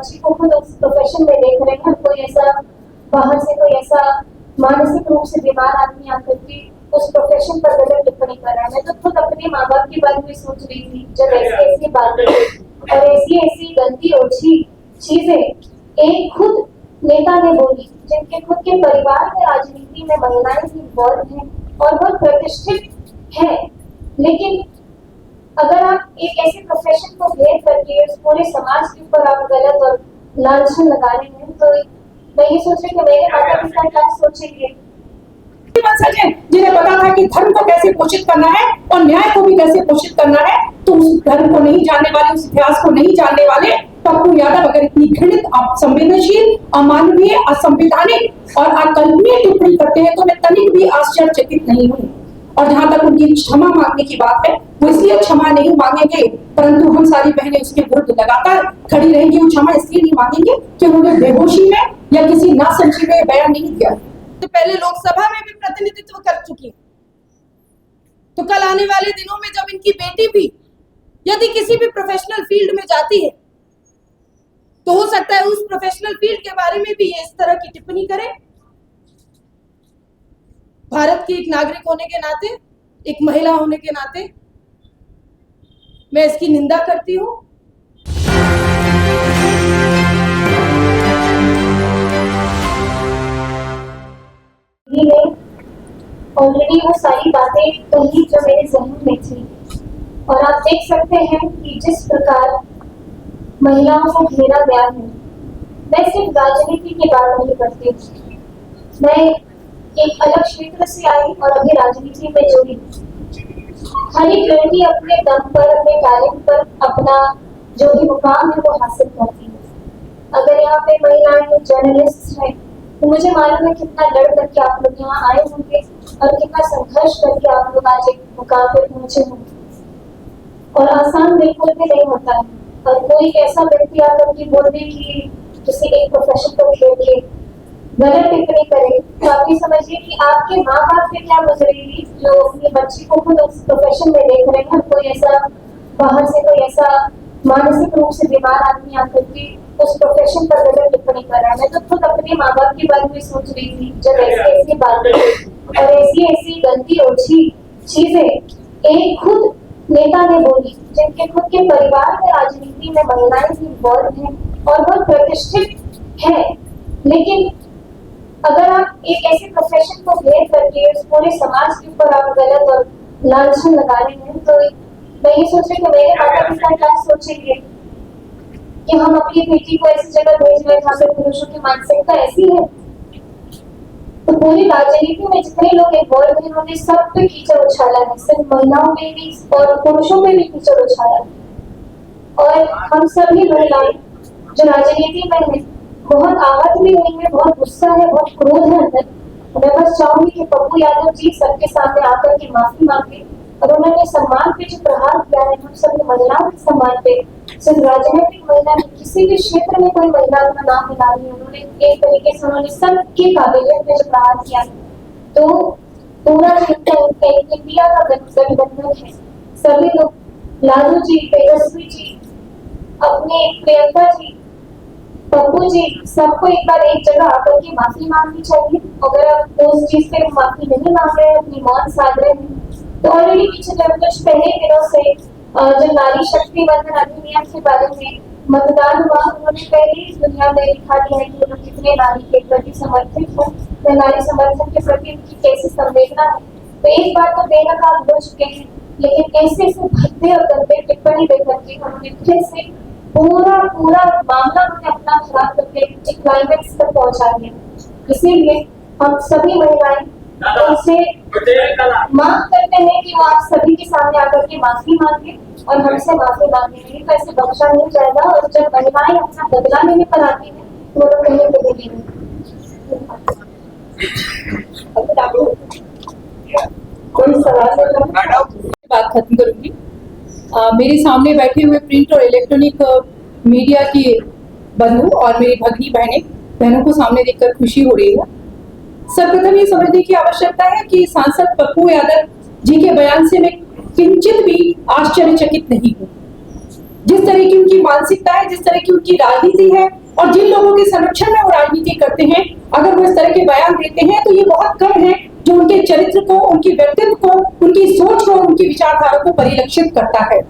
बच्ची को खुद उस प्रोफेशन में देख रहे हैं, कोई ऐसा बाहर से कोई ऐसा मानसिक रूप से बीमार आदमी आकर के उस प्रोफेशन पर गलत टिप्पणी कर रहा है। मैं तो खुद अपने माँ बाप के बारे में सोच रही थी जब ऐसी ऐसी बातें और ऐसी ऐसी गंदी ओछी चीजें एक खुद नेता ने बोली, जिनके खुद के परिवार में राजनीति में महिलाएं भी इन्वॉल्व हैं और बहुत प्रतिष्ठित है। लेकिन अगर आप एक ऐसे प्रोफेशन को घेर करके उस पूरे समाज के ऊपर आप गलत और लांछन लगा रहे हैं, तो मैं ये सोच रही कि मेरे माता पिता क्या सोचेंगे। वंशज हैं जिन्हें पता था कि धर्म को कैसे पोषित करना है और न्याय को भी कैसे पोषित करना है, तो उस धर्म को नहीं जानने वाले, उस इतिहास को नहीं जानने वाले पप्पू यादव अगर इतनी घृणित, असंवेदनशील, अमानवीय, असंवैधानिक और अकल्पनीय टिप्पणी करते हैं तो मैं तनिक भी आश्चर्यचकित नहीं हूँ। और जहां तक उनकी क्षमा मांगने की बात है, वो इसलिए क्षमा नहीं मांगेंगे, परंतु हम सारी बहनें उसके विरुद्ध लगातार खड़ी रहेंगी। वो क्षमा इसलिए नहीं मांगेंगे कि उन्होंने बेहोशी में या किसी नासमझी में बयान नहीं दिया। तो पहले लोकसभा में भी प्रतिनिधित्व कर चुकी है, तो कल आने वाले दिनों में जब इनकी बेटी भी यदि किसी भी प्रोफेशनल फील्ड में जाती है तो हो सकता है उस प्रोफेशनल फील्ड के बारे में भी ये इस तरह की टिप्पणी करे। भारत की एक नागरिक होने के नाते, एक महिला होने के नाते मैं इसकी निंदा करती हूँ। ऑलरेडी वो सारी बातें कही जो मेरे जहन में थी, और आप देख सकते हैं कि जिस प्रकार महिलाओं को घेरा गया है। मैं सिर्फ राजनीति की बात नहीं करती, मैं एक अलग क्षेत्र से आई और अभी राजनीति में जुड़ी। हर एक लड़की अपने दम पर, अपने टैलेंट पर अपना जो भी मुकाम है वो हासिल करती है। अगर यहाँ पे महिलाएं जर्नलिस्ट हैं तो मुझे मालूम है कितना लड़ करके आप लोग यहाँ आए होंगे और कितना संघर्ष करके आप लोग आज एक मुकाम पे पहुंचे होंगे। और आसान बिल्कुल भी नहीं होता है। और कोई ऐसा व्यक्ति आकर के बोलने की किसी एक प्रोफेशन को घेर के गलत टिप्पणी करे, तो आप ये समझिए कि आपके माँ बाप पे क्या गुजरेगी जो अपनी बच्ची को खुद उस प्रोफेशन में देख रहे हैं, कोई ऐसा बाहर से कोई ऐसा मानसिक रूप से बीमार आदमी आकर के उस प्रोफेशन पर गलत टिप्पणी कर रहा है। मैं तो खुद अपने माँ बाप के बारे में सोच रही थी जब ऐसी ऐसी बातें और ऐसी ऐसी गंदी ओछी चीजें एक खुद नेता ने बोली, जिनके खुद के परिवार में राजनीति में महिलाएं भी इन्वॉल्व हैं और बहुत प्रतिष्ठित है। लेकिन अगर आप एक ऐसे प्रोफेशन को घेर करके उस पूरे समाज के ऊपर आप गलत और लांछन लगा रहे हैं, तो मैं ये सोच रही कि मेरे माता पिता क्या सोचेंगे कि हम अपनी बेटी को ऐसी जगह भेज रहे हैं जहाँ पे पुरुषों की मानसिकता ऐसी है। तो पूरी राजनीति में जितने लोग इन्वॉल्व हैं उन्होंने सब पे कीचड़ उछाला है, सिर्फ महिलाओं पे भी और पुरुषों पे भी कीचड़ उछाला है। और हम सभी महिलाएं जो राजनीति में हैं बहुत आहत भी हुई है, बहुत गुस्सा है, बहुत क्रोध है अंदर। मैं बस चाहूंगी कि पप्पू यादव जी सबके सामने आकर के माफी मांगे और उन्होंने सम्मान पे जो प्रहार किया है, हम सभी महिलाओं के सम्मान पे, सिर्फ राजनीतिक महिला नहीं, किसी भी क्षेत्र में कोई महिला अपना नाम मिला रही है, उन्होंने एक तरीके से उन्होंने सबके काबिलियत में जो प्रहार किया है। तो पूरा इंडिया का गठबंधन है, सभी लोग, लालू जी, तेजस्वी जी, अपने प्रियंका जी, पप्पू जी, सबको एक बार एक जगह आकर के माफी मांगनी चाहिए। अगर आप उस चीज पे माफी नहीं मांग रहे हैं, अपनी मौत साध रहे हैं, तो ऑलरेडी पीछे जब कुछ पहले दिनों से जब नारी शक्ति बंधन अधिनियम के बारे में मतदान हुआ, उन्होंने पहले ही दुनिया में दिखा दिया है कि उन्होंने कितने नारी के प्रति समर्पित हो, तो नारी समर्थन के प्रति उनकी कैसी संवेदना है। तो एक बार तो बेनकाब हो चुके हैं, लेकिन ऐसे भद्दे और गंदे टिप्पणी देकर के उन्होंने फिर से पूरा मामला उन्होंने अपना खराब करके एक क्लाइमेक्स तक पहुंचा दिया। इसीलिए हम सभी महिलाएं उनसे मांग करते हैं कि वो आप सभी के सामने आकर के माफी मांगे और हमसे माफी मांगे, नहीं तो ऐसे बख्शा नहीं जाएगा। और जब महिलाएं अपना बदला लेने पर आती है तो वो कहीं पे नहीं। कोई सवाल? बात खत्म करूंगी। मेरे सामने बैठे हुए प्रिंट और इलेक्ट्रॉनिक मीडिया की बंधु और मेरी भगनी बहनों को सामने देखकर खुशी हो रही है। सर्वप्रथम ये समझने की आवश्यकता है कि सांसद पप्पू यादव जी के बयान से मैं किंचित भी आश्चर्यचकित नहीं हूँ। जिस तरह की उनकी मानसिकता है, जिस तरह की उनकी राजनीति है और जिन लोगों के संरक्षण में वो राजनीति करते हैं, अगर वो इस तरह के बयान देते हैं तो ये बहुत कम है जो उनके चरित्र को, उनकी व्यक्तित्व को, उनकी सोच को, उनकी विचारधारा को परिलक्षित करता है।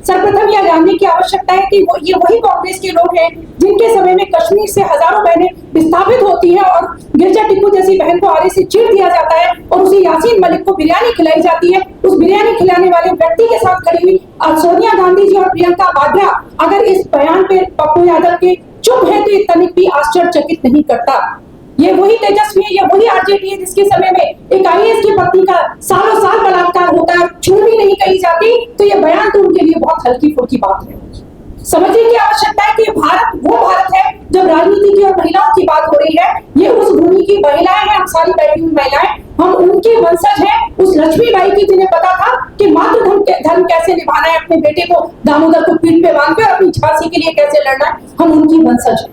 सर्वप्रथम यह जानने की आवश्यकता है कि ये वही कांग्रेस के लोग हैं जिनके समय में कश्मीर से हजारों बहनें विस्थापित होती हैं और गिरजा टिक्कू जैसी बहन को आरे से चीर दिया जाता है और उसे यासीन मलिक को बिरयानी खिलाई जाती है। उस बिरयानी खिलाने वाले व्यक्ति के साथ खड़ी हुई आज सोनिया गांधी जी और प्रियंका वाड्रा अगर इस बयान पे पप्पू यादव के चुप है तो ये तनिक भी आश्चर्यचकित नहीं करता। ये वही तेजस्वी है, ये वही आरजेडी है जिसके समय में एक आईएएस की पत्नी का सालों साल बलात्कार होता है, छू भी नहीं कही जाती, तो ये बयान तो उनके लिए बहुत हल्की फुल्की बात है। समझने की आवश्यकता है कि भारत वो भारत है जब राजनीति की और महिलाओं की बात हो रही है। ये उस भूमि की महिलाएं हैं, हम सारी बैठी हुई महिलाएं, हम उनके वंशज हैं, उस लक्ष्मीबाई की जिन्हें पता था कि मातृ धर्म कैसे निभाना है, अपने बेटे को दामोदर को पीठ पे बांध के और अपनी झांसी के लिए कैसे लड़ना है, हम उनकी वंशज हैं।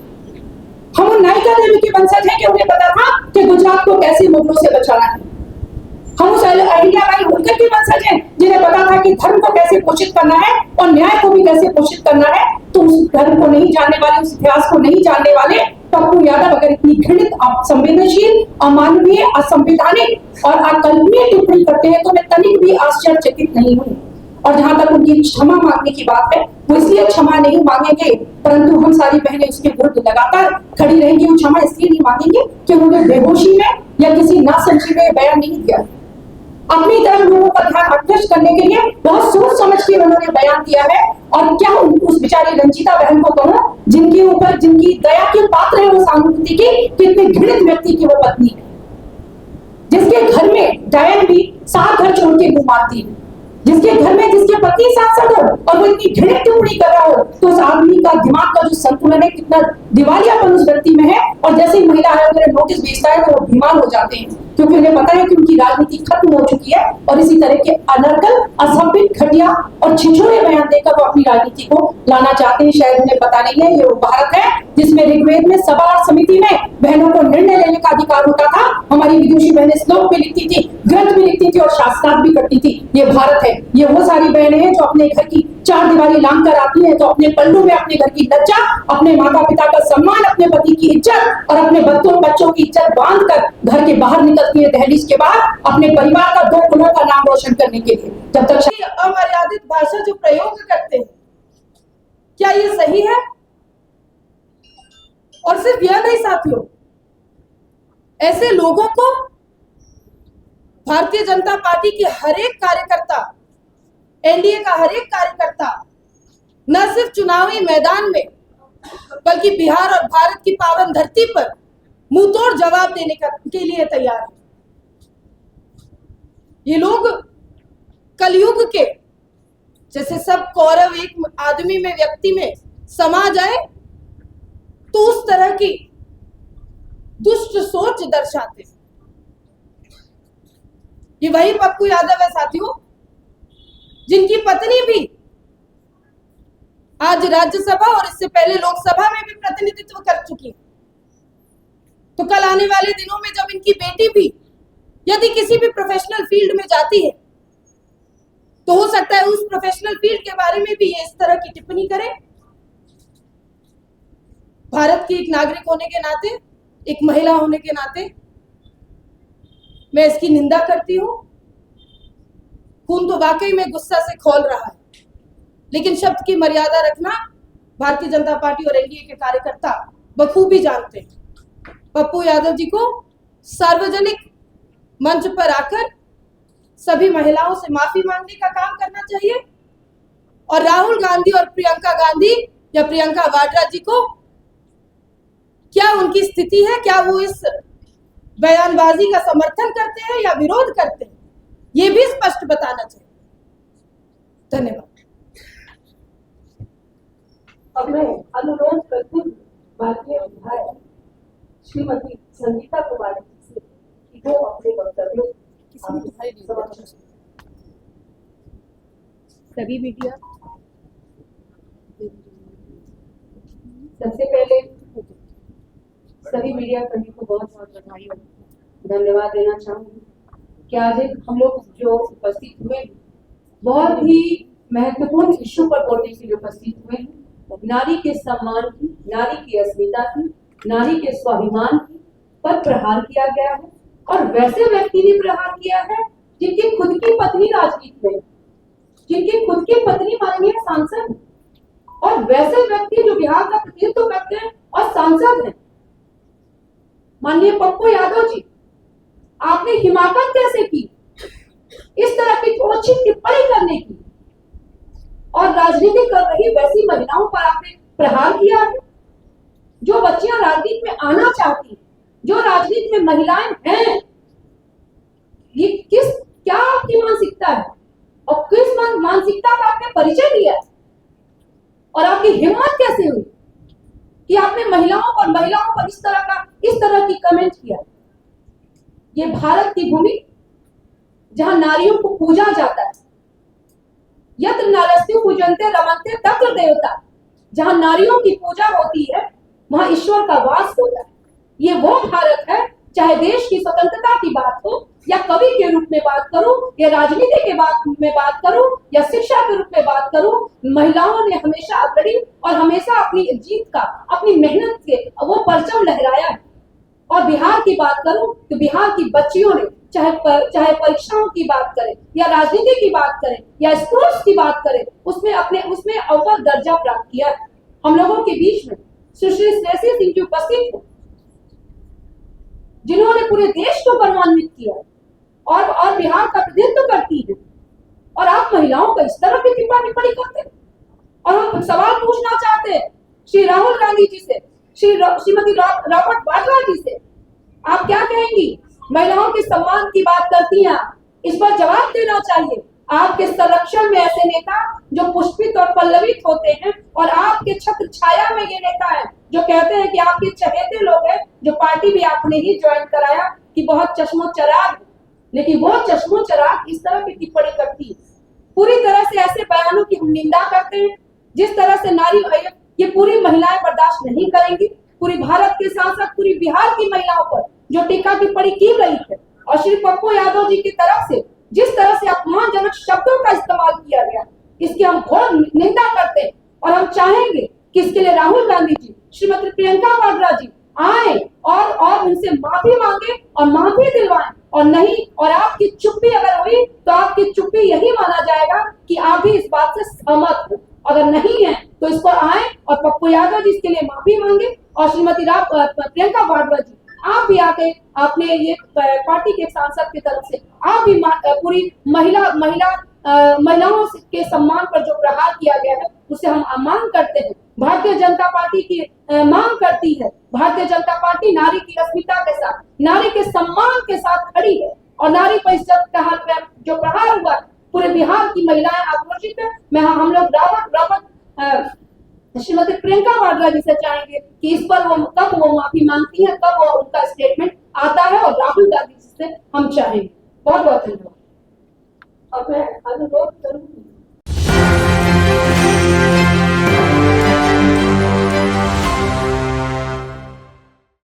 हम उन नायिका देवी के वंशज हैं कि उन्हें पता था कि गुजरात को कैसे मुगलों से बचाना है। हम उस अहिल्याबाई होलकर के वंशज हैं जिन्हें पता था कि धर्म को कैसे पोषित करना है और न्याय को भी कैसे पोषित करना है। तो उस धर्म को नहीं जानने वाले, उस इतिहास को नहीं जानने वाले पप्पू यादव अगर इतनी घृणित, असंवेदनशील, अमानवीय, असंवैधानिक और अकल्पनीय टिप्पणी करते हैं तो मैं तनिक भी आश्चर्यचकित नहीं हूँ। और जहां तक उनकी क्षमा मांगने की बात है, वो इसलिए क्षमा नहीं मांगेंगे, परंतु हम सारी बहनें उसके विरुद्ध लगातार खड़ी रहेंगी। वो क्षमा इसलिए नहीं मांगेंगे कि उन्होंने बेहोशी में या किसी नासमझी में बयान नहीं दिया, अपनी तरफ लोगों का ध्यान आकर्षित करने के लिए बहुत सोच समझ के उन्होंने बयान दिया है। और क्या उस बेचारी रंजीता बहन को कहूं जिनके ऊपर, जिनकी दया के पात्र है वो सहानुभूति की, कितने घृणित व्यक्ति की वो पत्नी है, जिसके घर में डायन भी 7 घर छोड़ के घूम मारती है, जिसके घर में जिसके पति सांसद हो और वो इतनी घृणित टिप्पणी कर रहा हो, तो उस आदमी का दिमाग का जो संतुलन है, कितना दिवालियापन उस व्यक्ति में है। और जैसे ही महिला आयोग ने नोटिस भेजता है तो वो बीमार हो जाते हैं, क्योंकि उन्हें पता है कि उनकी राजनीति खत्म हो चुकी है और इसी तरह के अनर्गल, असभ्य, घटिया और छिछोरे बयान देकर वो अपनी राजनीति को लाना चाहते हैं। शायद उन्हें पता नहीं है ये वो भारत है जिसमें ऋग्वेद में सभा और समिति में बहनों को निर्णय लेने का अधिकार होता था। हमारी विदुषी बहनें श्लोक भी लिखती थी, ग्रंथ भी लिखती थी और शास्त्रार्थ भी करती थी। ये भारत है। ये वो सारी बहनें हैं जो अपने घर की 4 दीवारी लांग कर आती हैं, तो अपने पल्लू में अपने घर की लज्जा, अपने माता पिता का सम्मान, अपने पति की इज्जत और अपने बच्चों की इज्जत बांध कर घर के बाहर निकलती है दहलीज के बाहर, अपने परिवार का 2 कुलों का नाम रोशन करने के लिए। जब तक अमर्यादित भाषा जो प्रयोग करते हैं, क्या ये सही है? और सिर्फ यह नहीं साथियों, ऐसे लोगों को भारतीय जनता पार्टी के हर एक कार्यकर्ता, एनडीए का हर एक कार्यकर्ता न सिर्फ चुनावी मैदान में बल्कि बिहार और भारत की पावन धरती पर मुंहतोड़ जवाब देने के लिए तैयार है। ये लोग कलयुग के जैसे सब कौरव एक आदमी में, व्यक्ति में समा जाए, तो उस तरह की दुष्ट सोच दर्शाते। ये वही पप्पू यादव है साथियों, जिनकी पत्नी भी आज राज्यसभा और इससे पहले लोकसभा में भी प्रतिनिधित्व कर चुकी है। तो कल आने वाले दिनों में जब इनकी बेटी भी यदि किसी भी प्रोफेशनल फील्ड में जाती है, तो हो सकता है उस प्रोफेशनल फील्ड के बारे में भी ये इस तरह की टिप्पणी करे। भारत की एक नागरिक होने के नाते, एक महिला होने के नाते मैं इसकी निंदा करती हूँ। खून तो वाकई में गुस्सा से खौल रहा है, लेकिन शब्द की मर्यादा रखना भारतीय जनता पार्टी और एनडीए के कार्यकर्ता बखूबी जानते हैं। पप्पू यादव जी को सार्वजनिक मंच पर आकर सभी महिलाओं से माफी मांगने का काम करना चाहिए और राहुल गांधी और प्रियंका गांधी या प्रियंका वाड्रा जी को क्या उनकी स्थिति है, क्या वो इस बयानबाजी का समर्थन करते हैं या विरोध करते हैं, ये भी स्पष्ट बताना चाहिए। धन्यवाद। अब मैं अनुरोध करती हूँ भारतीय विधायक श्रीमती संगीता कुमारी जी से कि वो अपने वक्तव्य सभी मीडिया, सबसे पहले सभी मीडिया कर्मी को बहुत बहुत बधाई और धन्यवाद देना चाहूंगी कि आज हम लोग जो उपस्थित हुए बहुत ही महत्वपूर्ण इश्यू पर बोलने के लिए उपस्थित हुए हैं। नारी के सम्मान की, नारी की अस्मिता की, नारी के स्वाभिमान की पर प्रहार किया गया है और वैसे व्यक्ति ने प्रहार किया है जिनकी खुद की पत्नी राजनीति में, जिनकी खुद की पत्नी माननीय सांसद और वैसे व्यक्ति जो बिहार का प्रतिनिधित्व करते हैं और सांसद हैं। माननीय पप्पू यादव जी, आपने हिमाकत कैसे की इस तरह की ओछी टिप्पणी करने की और राजनीति कर रही वैसी महिलाओं पर आपने प्रहार किया है। जो बच्चियां राजनीति में आना चाहती हैं, जो राजनीति में महिलाएं हैं, ये क्या आपकी मानसिकता है और किस मानसिकता का आपने परिचय दिया है और आपकी हिम्मत कैसे हुई कि आपने महिलाओं पर इस तरह की कमेंट किया। ये भारत की भूमि जहां नारियों को पूजा जाता है, यत्र नारस्त्यु पूजन्ते रमन्ते तत्र देवता, जहां नारियों की पूजा होती है वहां ईश्वर का वास होता है। ये वो भारत है, चाहे देश की स्वतंत्रता की बात हो या कवि के रूप में बात करूं या राजनीति के में बात करूं या शिक्षा के रूप में बात करूं, महिलाओं ने हमेशा अग्रणी और हमेशा अपनी जीत का, अपनी मेहनत से वो परचम लहराया है। और बिहार की बात करूं तो बिहार की बच्चियों ने चाहे परीक्षाओं की बात करें या राजनीति की बात करें या स्पोर्ट्स की बात करें, उसमें अव्वल दर्जा प्राप्त किया है। हम लोगों के बीच में सुश्री श्रेयसी सिंह जी उपस्थित हैं, जिन्होंने पूरे देश को गौरवान्वित किया और बिहार का प्रतिनिधित्व करती है, और आप महिलाओं को इस तरह की टिप्पणी करते हैं। और हम सवाल पूछना चाहते हैं श्री राहुल गांधी जी से, श्रीमती रॉबर्ट वाड्रा जी से, आप क्या कहेंगी? महिलाओं के सम्मान की बात करती हैं, इस पर जवाब देना चाहिए। आपके संरक्षण में ऐसे नेता जो पुष्पित और पल्लवित होते हैं और आपके छत्र छाया में ये नेता है जो कहते हैं कि आपके चहेते लोग हैं, जो पार्टी भी आपने ही ज्वाइन कराया कि बहुत चश्मो चराग, लेकिन वो चश्मो चराग इस तरह की टिप्पणी करती है। पूरी तरह से ऐसे बयानों की हम निंदा करते हैं जिस तरह से नारी ये पूरी महिलाएं बर्दाश्त नहीं करेंगी। पूरी भारत के साथ साथ पूरी बिहार की महिलाओं पर जो टीका टिप्पणी की गई है और श्री पप्पू यादव जी की तरफ से जिस तरह से अपमानजनक शब्दों का इस्तेमाल किया गया, इसकी हम घोर निंदा करते हैं। और हम चाहेंगे कि इसके लिए राहुल गांधी जी, श्रीमती प्रियंका वाड्रा जी आए और उनसे माफी मांगे और माफी दिलवाएं, और नहीं, और आपकी चुप्पी अगर हुई तो आपकी चुप्पी यही माना जाएगा कि आप भी इस बात से सहमत हो। अगर नहीं है तो इस पर आए और पप्पू यादव जी इसके लिए माफी मांगे, और श्रीमती प्रियंका वाड्रा जी आप भी आके आपने ये पार्टी के सांसद की तरफ से आप भी पूरी महिलाओं के सम्मान पर जो प्रहार किया गया है उसे हम मांग करते हैं। भारतीय जनता पार्टी की मांग करती है, भारतीय जनता पार्टी नारी की अस्मिता के साथ, नारी के सम्मान के साथ खड़ी है, और नारी पर जो प्रहार हुआ पूरे बिहार की महिलाएं आक्रोशित है। हम लोग रॉबर्ट श्रीमती प्रियंका वाड्रा जी से चाहेंगे कि इस पर कब वो माफी मांगती है, कब वो उनका स्टेटमेंट आता है, और राहुल गांधी जी से हम चाहेंगे। बहुत बहुत धन्यवाद। और मैं अनुरोध करूंगी